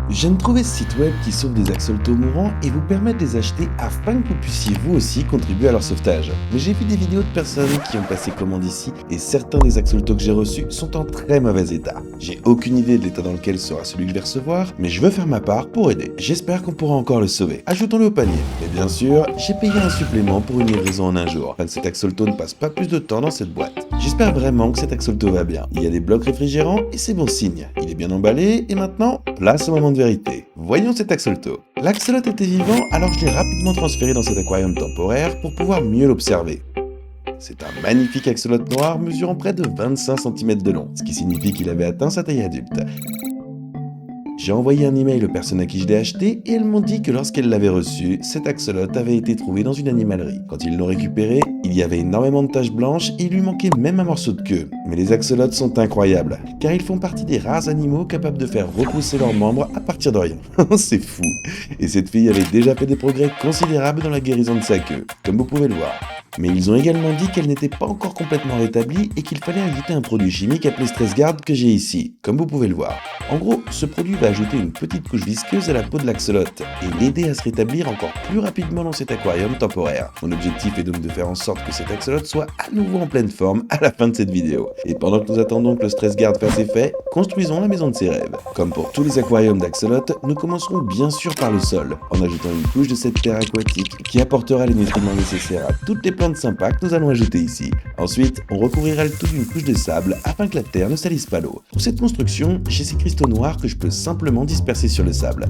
Je viens de trouver ce site web qui sauve des axolotls mourants et vous permet de les acheter afin que vous puissiez vous aussi contribuer à leur sauvetage. Mais j'ai vu des vidéos de personnes qui ont passé commande ici et certains des axolotls que j'ai reçus sont en très mauvais état. J'ai aucune idée de l'état dans lequel sera celui que je vais recevoir, mais je veux faire ma part pour aider. J'espère qu'on pourra encore le sauver. Ajoutons-le au panier. Et bien sûr, j'ai payé un supplément pour une livraison en un jour, afin que cet axolotl ne passe pas plus de temps dans cette boîte. J'espère vraiment que cet axolotl va bien. Il y a des blocs réfrigérants et c'est bon signe. Il est bien emballé et maintenant, place au moment de vérité. Voyons cet axolotl. L'axolotl était vivant, alors je l'ai rapidement transféré dans cet aquarium temporaire pour pouvoir mieux l'observer. C'est un magnifique axolotl noir mesurant près de 25 cm de long, ce qui signifie qu'il avait atteint sa taille adulte. J'ai envoyé un email aux personnes à qui je l'ai acheté et elles m'ont dit que lorsqu'elles l'avaient reçu, cet axolotl avait été trouvé dans une animalerie. Quand ils l'ont récupéré, il y avait énormément de taches blanches et il lui manquait même un morceau de queue. Mais les axolotls sont incroyables, car ils font partie des rares animaux capables de faire repousser leurs membres à partir de rien. C'est fou. Et cette fille avait déjà fait des progrès considérables dans la guérison de sa queue, comme vous pouvez le voir. Mais ils ont également dit qu'elle n'était pas encore complètement rétablie et qu'il fallait ajouter un produit chimique appelé StressGuard que j'ai ici, comme vous pouvez le voir. En gros, ce produit va ajouter une petite couche visqueuse à la peau de l'axolotl et l'aider à se rétablir encore plus rapidement dans cet aquarium temporaire. Mon objectif est donc de faire en sorte que cet axolotl soit à nouveau en pleine forme à la fin de cette vidéo. Et pendant que nous attendons que le StressGuard fasse effet, construisons la maison de ses rêves. Comme pour tous les aquariums d'axolotl, nous commencerons bien sûr par le sol, en ajoutant une couche de cette terre aquatique qui apportera les nutriments nécessaires à toutes les plantes sympas que nous allons ajouter ici. Ensuite, on recouvrira le tout d'une couche de sable afin que la terre ne salisse pas l'eau. Pour cette construction, j'ai ces cristaux noirs que je peux simplement disperser sur le sable.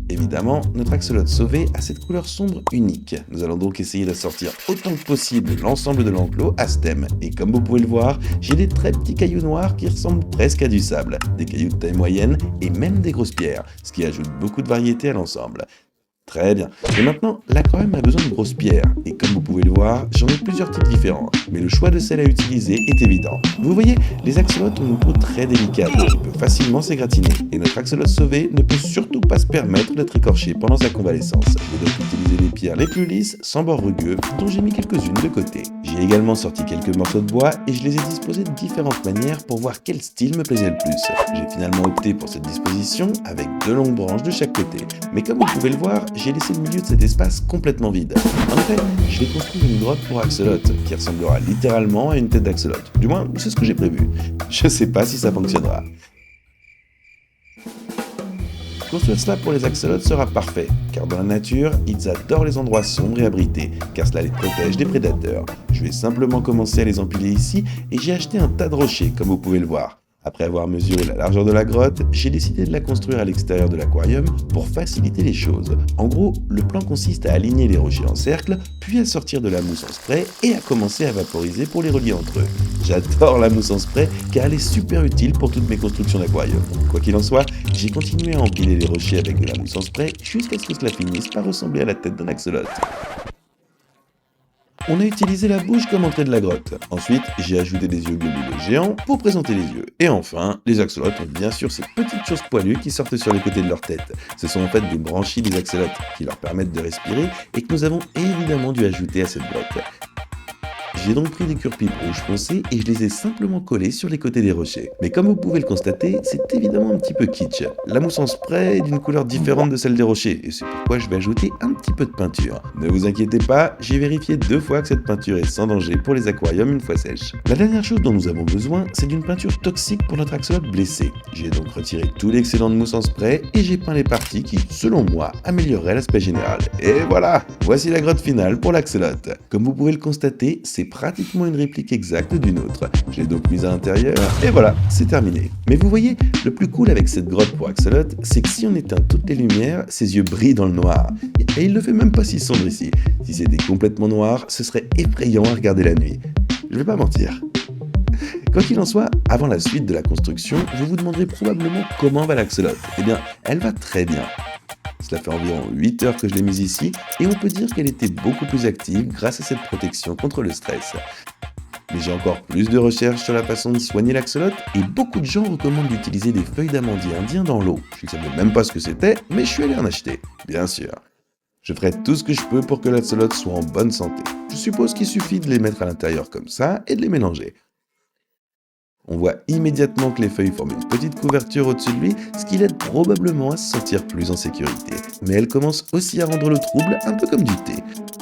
Évidemment, notre axolotl sauvé a cette couleur sombre unique. Nous allons donc essayer d'assortir autant que possible l'ensemble de l'enclos à ce thème. Et comme vous pouvez le voir, j'ai des très petits cailloux noirs qui ressemblent presque à du sable, des cailloux de taille moyenne et même des grosses pierres, ce qui ajoute beaucoup de variété à l'ensemble. Très bien. Et maintenant, l'aquarium a besoin de grosses pierres. Et comme vous pouvez le voir, j'en ai plusieurs types différents. Mais le choix de celle à utiliser est évident. Vous voyez, les axolotls ont une peau très délicate qui peut facilement s'égratiner. Et notre axolotl sauvé ne peut surtout pas se permettre d'être écorché pendant sa convalescence. Je vais donc utiliser les pierres les plus lisses, sans bord rugueux, dont j'ai mis quelques-unes de côté. J'ai également sorti quelques morceaux de bois et je les ai disposés de différentes manières pour voir quel style me plaisait le plus. J'ai finalement opté pour cette disposition avec 2 longues branches de chaque côté. Mais comme vous pouvez le voir, j'ai laissé le milieu de cet espace complètement vide. En effet, je vais construire une grotte pour axolotl, qui ressemblera littéralement à une tête d'axolotl. Du moins, c'est ce que j'ai prévu. Je sais pas si ça fonctionnera. Construire cela pour les axolotls sera parfait, car dans la nature, ils adorent les endroits sombres et abrités, car cela les protège des prédateurs. Je vais simplement commencer à les empiler ici, et j'ai acheté un tas de rochers, comme vous pouvez le voir. Après avoir mesuré la largeur de la grotte, j'ai décidé de la construire à l'extérieur de l'aquarium pour faciliter les choses. En gros, le plan consiste à aligner les rochers en cercle, puis à sortir de la mousse en spray et à commencer à vaporiser pour les relier entre eux. J'adore la mousse en spray car elle est super utile pour toutes mes constructions d'aquarium. Quoi qu'il en soit, j'ai continué à empiler les rochers avec de la mousse en spray jusqu'à ce que cela finisse par ressembler à la tête d'un axolotl. On a utilisé la bouche comme entrée de la grotte. Ensuite, j'ai ajouté des yeux globuleux géants pour présenter les yeux. Et enfin, les axolotls ont bien sûr ces petites choses poilues qui sortent sur les côtés de leur tête. Ce sont en fait des branchies des axolotls qui leur permettent de respirer et que nous avons évidemment dû ajouter à cette grotte. J'ai donc pris des cure-pipes rouge foncé et je les ai simplement collés sur les côtés des rochers. Mais comme vous pouvez le constater, c'est évidemment un petit peu kitsch. La mousse en spray est d'une couleur différente de celle des rochers et c'est pourquoi je vais ajouter un petit peu de peinture. Ne vous inquiétez pas, j'ai vérifié 2 fois que cette peinture est sans danger pour les aquariums une fois sèche. La dernière chose dont nous avons besoin, c'est d'une peinture toxique pour notre axolotl blessé. J'ai donc retiré tout l'excédent de mousse en spray et j'ai peint les parties qui, selon moi, amélioreraient l'aspect général. Et voilà, voici la grotte finale pour l'axolotl. Comme vous pouvez le constater, c'est pratiquement une réplique exacte d'une autre. Je l'ai donc mise à l'intérieur, et voilà, c'est terminé. Mais vous voyez, le plus cool avec cette grotte pour axolotl, c'est que si on éteint toutes les lumières, ses yeux brillent dans le noir. Et il ne fait même pas si sombre ici. Si c'était complètement noir, ce serait effrayant à regarder la nuit. Je vais pas mentir. Quoi qu'il en soit, avant la suite de la construction, vous vous demanderez probablement comment va l'axolotl. Eh bien, elle va très bien. Cela fait environ 8 heures que je l'ai mise ici et on peut dire qu'elle était beaucoup plus active grâce à cette protection contre le stress. Mais j'ai encore plus de recherches sur la façon de soigner l'axolotl et beaucoup de gens recommandent d'utiliser des feuilles d'amandier indien dans l'eau. Je ne savais même pas ce que c'était, mais je suis allé en acheter, bien sûr. Je ferai tout ce que je peux pour que l'axolotl soit en bonne santé. Je suppose qu'il suffit de les mettre à l'intérieur comme ça et de les mélanger. On voit immédiatement que les feuilles forment une petite couverture au-dessus de lui, ce qui l'aide probablement à se sentir plus en sécurité. Mais elle commence aussi à rendre le trouble un peu comme du thé.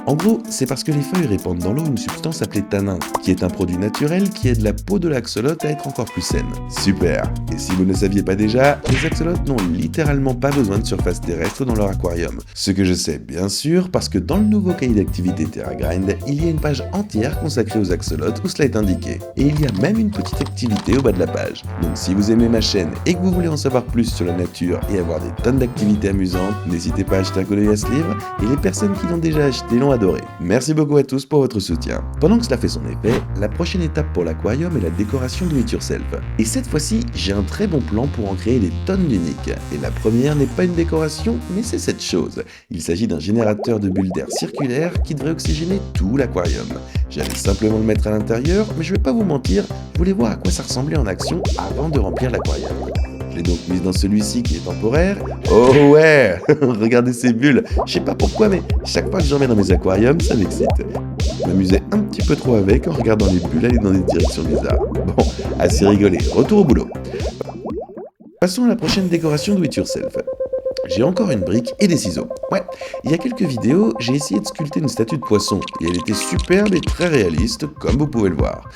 En gros, c'est parce que les feuilles répandent dans l'eau une substance appelée tanin, qui est un produit naturel qui aide la peau de l'axolote à être encore plus saine. Super! Et si vous ne le saviez pas déjà, les axolotes n'ont littéralement pas besoin de surface terrestre dans leur aquarium. Ce que je sais bien sûr, parce que dans le nouveau cahier d'activité TerraGrind, il y a une page entière consacrée aux axolotes où cela est indiqué. Et il y a même une petite activité au bas de la page. Donc si vous aimez ma chaîne et que vous voulez en savoir plus sur la nature et avoir des tonnes d'activités amusantes, n'hésitez pas à jeter un coup d'œil à ce livre, et les personnes qui l'ont déjà acheté l'ont adoré. Merci beaucoup à tous pour votre soutien. Pendant que cela fait son effet, la prochaine étape pour l'aquarium est la décoration do it yourself. Et cette fois-ci, j'ai un très bon plan pour en créer des tonnes d'uniques. Et la première n'est pas une décoration, mais c'est cette chose. Il s'agit d'un générateur de bulles d'air circulaire qui devrait oxygéner tout l'aquarium. J'allais simplement le mettre à l'intérieur, mais je vais pas vous mentir, je voulais voir à quoi ça ressemblait en action avant de remplir l'aquarium. Je l'ai donc mise dans celui-ci qui est temporaire. Oh ouais, regardez ces bulles. Je sais pas pourquoi, mais chaque fois que j'en mets dans mes aquariums, ça m'excite. Je m'amusais un petit peu trop avec en regardant les bulles aller dans des directions bizarres. Bon, assez rigolé, retour au boulot. Passons à la prochaine décoration do it yourself. J'ai encore une brique et des ciseaux. Ouais, il y a quelques vidéos, j'ai essayé de sculpter une statue de poisson, et elle était superbe et très réaliste, comme vous pouvez le voir.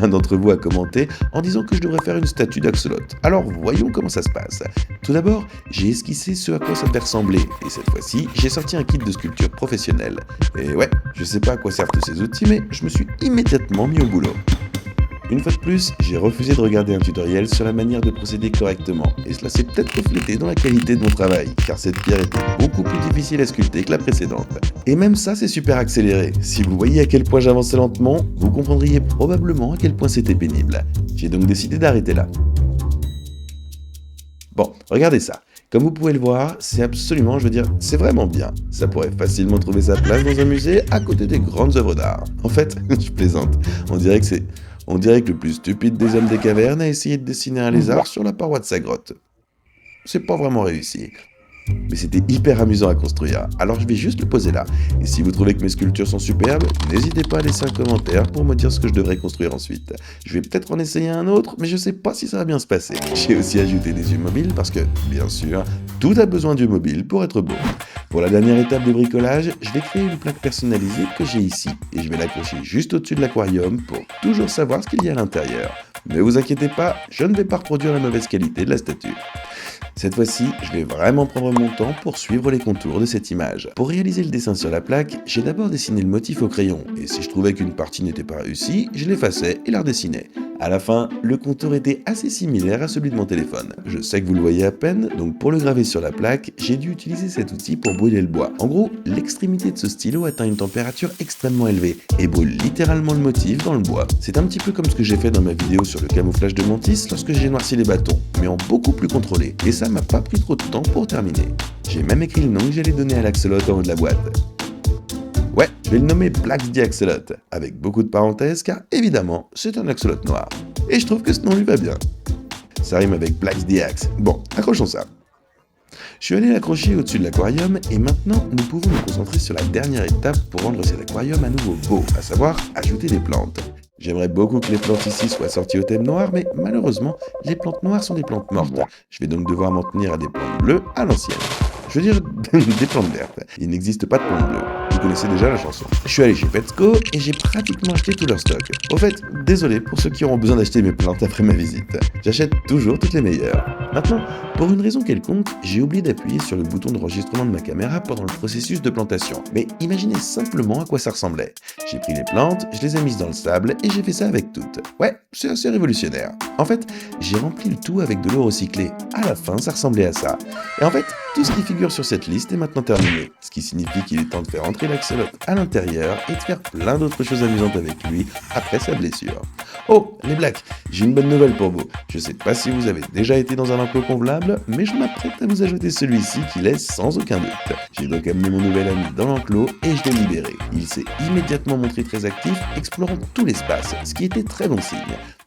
L'un d'entre vous a commenté en disant que je devrais faire une statue d'axolote. Alors voyons comment ça se passe. Tout d'abord, j'ai esquissé ce à quoi ça devait ressembler, et cette fois-ci, j'ai sorti un kit de sculpture professionnelle. Et ouais, je sais pas à quoi servent tous ces outils, mais je me suis immédiatement mis au boulot. Une fois de plus, j'ai refusé de regarder un tutoriel sur la manière de procéder correctement, et cela s'est peut-être reflété dans la qualité de mon travail, car cette pierre était beaucoup plus difficile à sculpter que la précédente. Et même ça, c'est super accéléré. Si vous voyez à quel point j'avançais lentement, vous comprendriez probablement à quel point c'était pénible. J'ai donc décidé d'arrêter là. Bon, regardez ça. Comme vous pouvez le voir, c'est absolument, c'est vraiment bien. Ça pourrait facilement trouver sa place dans un musée à côté des grandes œuvres d'art. En fait, je plaisante, on dirait que le plus stupide des hommes des cavernes a essayé de dessiner un lézard sur la paroi de sa grotte. C'est pas vraiment réussi. Mais c'était hyper amusant à construire, alors je vais juste le poser là. Et si vous trouvez que mes sculptures sont superbes, n'hésitez pas à laisser un commentaire pour me dire ce que je devrais construire ensuite. Je vais peut-être en essayer un autre, mais je sais pas si ça va bien se passer. J'ai aussi ajouté des yeux mobiles parce que, bien sûr, tout a besoin d'yeux mobiles pour être beau. Pour la dernière étape de bricolage, je vais créer une plaque personnalisée que j'ai ici, et je vais l'accrocher juste au-dessus de l'aquarium pour toujours savoir ce qu'il y a à l'intérieur. Ne vous inquiétez pas, je ne vais pas reproduire la mauvaise qualité de la statue. Cette fois-ci, je vais vraiment prendre mon temps pour suivre les contours de cette image. Pour réaliser le dessin sur la plaque, j'ai d'abord dessiné le motif au crayon, et si je trouvais qu'une partie n'était pas réussie, je l'effaçais et la redessinais. À la fin, le contour était assez similaire à celui de mon téléphone. Je sais que vous le voyez à peine, donc pour le graver sur la plaque, j'ai dû utiliser cet outil pour brûler le bois. En gros, l'extrémité de ce stylo atteint une température extrêmement élevée et brûle littéralement le motif dans le bois. C'est un petit peu comme ce que j'ai fait dans ma vidéo sur le camouflage de Mantis lorsque j'ai noirci les bâtons, mais en beaucoup plus contrôlé, et ça m'a pas pris trop de temps pour terminer. J'ai même écrit le nom que j'allais donner à l'axolote en haut de la boîte. Ouais, je vais le nommer Blax the Axolot, avec beaucoup de parenthèses car évidemment, c'est un axolote noir. Et je trouve que ce nom lui va bien. Ça rime avec Blax the Axe. Bon, accrochons ça. Je suis allé l'accrocher au-dessus de l'aquarium et maintenant nous pouvons nous concentrer sur la dernière étape pour rendre cet aquarium à nouveau beau, à savoir ajouter des plantes. J'aimerais beaucoup que les plantes ici soient sorties au thème noir, mais malheureusement, les plantes noires sont des plantes mortes. Je vais donc devoir m'en tenir à des plantes bleues à l'ancienne. Je veux dire, des plantes vertes. Il n'existe pas de plantes bleues. Vous connaissez déjà la chanson. Je suis allé chez Petco et j'ai pratiquement acheté tout leur stock. Au fait, désolé pour ceux qui auront besoin d'acheter mes plantes après ma visite. J'achète toujours toutes les meilleures. Maintenant, pour une raison quelconque, j'ai oublié d'appuyer sur le bouton d'enregistrement de ma caméra pendant le processus de plantation. Mais imaginez simplement à quoi ça ressemblait. J'ai pris les plantes, je les ai mises dans le sable et j'ai fait ça avec toutes. Ouais, c'est assez révolutionnaire. En fait, j'ai rempli le tout avec de l'eau recyclée. À la fin, ça ressemblait à ça. Et en fait, tout ce qui figure sur cette liste est maintenant terminé. Ce qui signifie qu'il est temps de faire entrer l'axolote à l'intérieur et de faire plein d'autres choses amusantes avec lui après sa blessure. Oh, les blacks, j'ai une bonne nouvelle pour vous. Je sais pas si vous avez déjà été dans un enclos convenable, mais je m'apprête à vous ajouter celui-ci qui l'est sans aucun doute. J'ai donc amené mon nouvel ami dans l'enclos et je l'ai libéré. Il s'est immédiatement montré très actif, explorant tout l'espace, ce qui était très bon signe.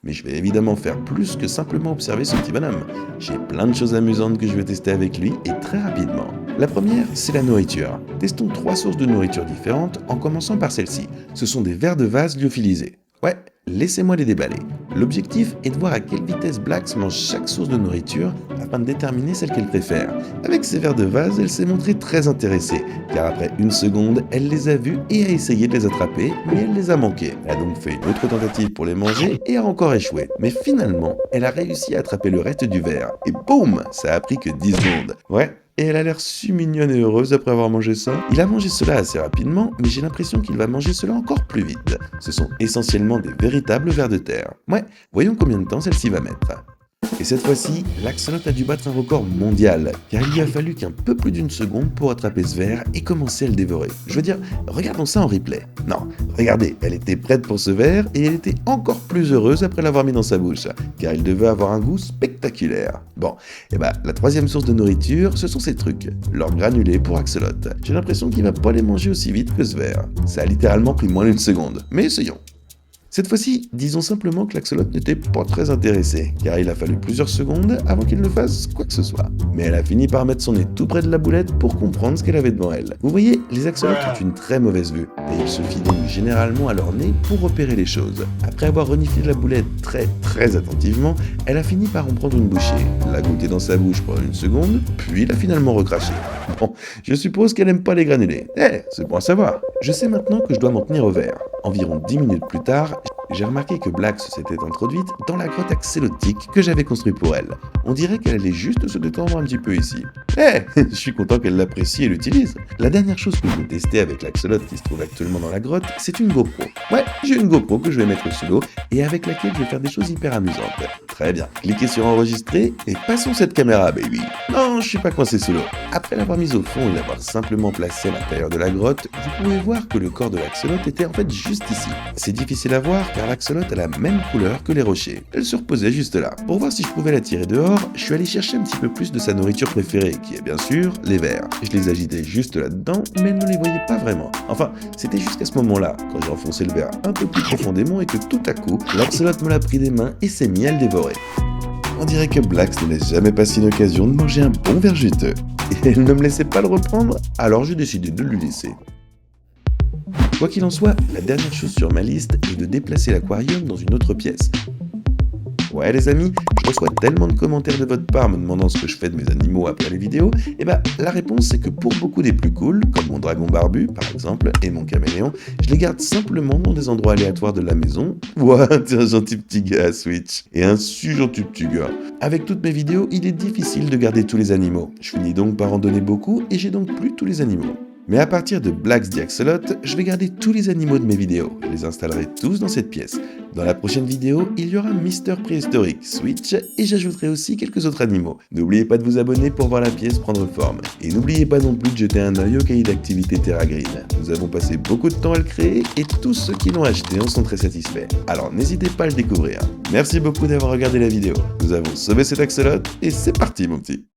Mais je vais évidemment faire plus que simplement observer ce petit bonhomme. J'ai plein de choses amusantes que je vais tester avec lui et très rapidement. La première, c'est la nourriture. Testons 3 sources de nourriture différentes en commençant par celle-ci. Ce sont des vers de vase lyophilisés. Ouais, laissez-moi les déballer. L'objectif est de voir à quelle vitesse Blax mange chaque source de nourriture afin de déterminer celle qu'elle préfère. Avec ses vers de vase, elle s'est montrée très intéressée, car après une seconde, elle les a vus et a essayé de les attraper, mais elle les a manqués. Elle a donc fait une autre tentative pour les manger et a encore échoué. Mais finalement, elle a réussi à attraper le reste du verre. Et boum, ça a pris que 10 secondes. Ouais, et elle a l'air si mignonne et heureuse après avoir mangé ça. Il a mangé cela assez rapidement, mais j'ai l'impression qu'il va manger cela encore plus vite. Ce sont essentiellement des véritables vers de terre. Ouais, voyons combien de temps celle-ci va mettre. Et cette fois-ci, l'axolot a dû battre un record mondial, car il lui a fallu qu'un peu plus d'une seconde pour attraper ce ver et commencer à le dévorer. Je veux dire, regardons ça en replay. Non, regardez, elle était prête pour ce ver et elle était encore plus heureuse après l'avoir mis dans sa bouche, car il devait avoir un goût spectaculaire. Bon, et bah, la troisième source de nourriture, ce sont ces trucs, leurs granulés pour axolot. J'ai l'impression qu'il va pas les manger aussi vite que ce ver. Ça a littéralement pris moins d'une seconde, mais essayons. Cette fois-ci, disons simplement que l'axolot n'était pas très intéressé, car il a fallu plusieurs secondes avant qu'il ne fasse quoi que ce soit. Mais elle a fini par mettre son nez tout près de la boulette pour comprendre ce qu'elle avait devant elle. Vous voyez, les axolotes ont une très mauvaise vue, et il se fient donc généralement à leur nez pour repérer les choses. Après avoir reniflé la boulette très attentivement, elle a fini par en prendre une bouchée, l'a goûté dans sa bouche pendant une seconde, puis l'a finalement recraché. Bon, je suppose qu'elle aime pas les granulés. C'est bon à savoir. Je sais maintenant que je dois m'en tenir au verre. Environ 10 minutes plus tard, j'ai remarqué que Blax s'était introduite dans la grotte axélotique que j'avais construite pour elle. On dirait qu'elle allait juste se détendre un petit peu ici. Je suis content qu'elle l'apprécie et l'utilise. La dernière chose que je vais tester avec l'axolot qui se trouve actuellement dans la grotte, c'est une GoPro. Ouais, j'ai une GoPro que je vais mettre sous l'eau et avec laquelle je vais faire des choses hyper amusantes. Très bien, cliquez sur enregistrer et passons cette caméra, baby. Non, je suis pas coincé sous l'eau. Après l'avoir mise au fond et l'avoir simplement placée à l'intérieur de la grotte, vous pouvez voir que le corps de l'axolot était en fait juste ici. C'est difficile à voir car l'axolot a la même couleur que les rochers. Elle se reposait juste là. Pour voir si je pouvais la tirer dehors, je suis allé chercher un petit peu plus de sa nourriture préférée, qui est bien sûr les vers. Je les agitais juste là-dedans, mais elle ne les voyait pas vraiment. Enfin, c'était jusqu'à ce moment-là, quand j'ai enfoncé le ver un peu plus profondément et que tout à coup, l'axolot me l'a pris des mains et s'est mis à le dévorer. On dirait que Blax ne laisse jamais passer une occasion de manger un bon ver juteux. Et elle ne me laissait pas le reprendre, alors j'ai décidé de lui laisser. Quoi qu'il en soit, la dernière chose sur ma liste est de déplacer l'aquarium dans une autre pièce. Ouais les amis, je reçois tellement de commentaires de votre part me demandant ce que je fais de mes animaux après les vidéos, et bah la réponse c'est que pour beaucoup des plus cool, comme mon dragon barbu par exemple, et mon caméléon, je les garde simplement dans des endroits aléatoires de la maison. Ouais, t'es un gentil petit gars Switch, et un si gentil petit gars. Avec toutes mes vidéos, il est difficile de garder tous les animaux. Je finis donc par en donner beaucoup, et j'ai donc plus tous les animaux. Mais à partir de Blax the Axolot, je vais garder tous les animaux de mes vidéos. Je les installerai tous dans cette pièce. Dans la prochaine vidéo, il y aura Mister Préhistorique, Switch, et j'ajouterai aussi quelques autres animaux. N'oubliez pas de vous abonner pour voir la pièce prendre forme. Et n'oubliez pas non plus de jeter un œil au cahier d'activité Terra Green. Nous avons passé beaucoup de temps à le créer, et tous ceux qui l'ont acheté en sont très satisfaits. Alors n'hésitez pas à le découvrir. Merci beaucoup d'avoir regardé la vidéo. Nous avons sauvé cet axolot, et c'est parti mon petit.